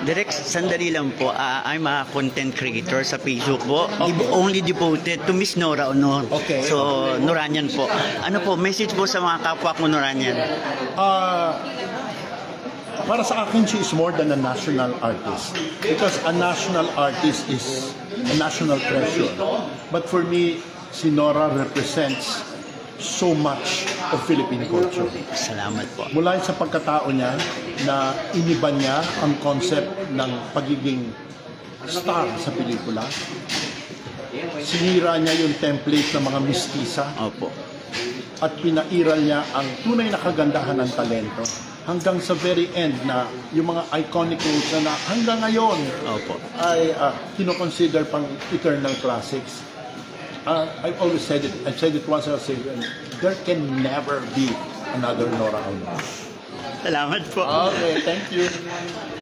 Direk, sandali lang po. I'm a content creator sa Facebook po. Only devoted to Miss Nora Honor. Okay. So, Noranian po. Ano po, message po sa mga kapwa ko Noranian? Para sa akin, she is more than a national artist. Because a national artist is a national treasure. But for me, si Nora represents so much of Philippine culture. Salamat po. Mula sa pagkatao niya na iniba niya ang concept ng pagiging star sa pelikula. Sinira niya yung template ng mga mistisa. Opo. At pinairal niya ang tunay na kagandahan ng talento hanggang sa very end na yung mga iconic roles na hanggang ngayon Opo. ay kinoconsider pang eternal classics. I've always said it. I've said it once, I'll say it. There can never be another Nora Honor. Salamat po. Okay, thank you.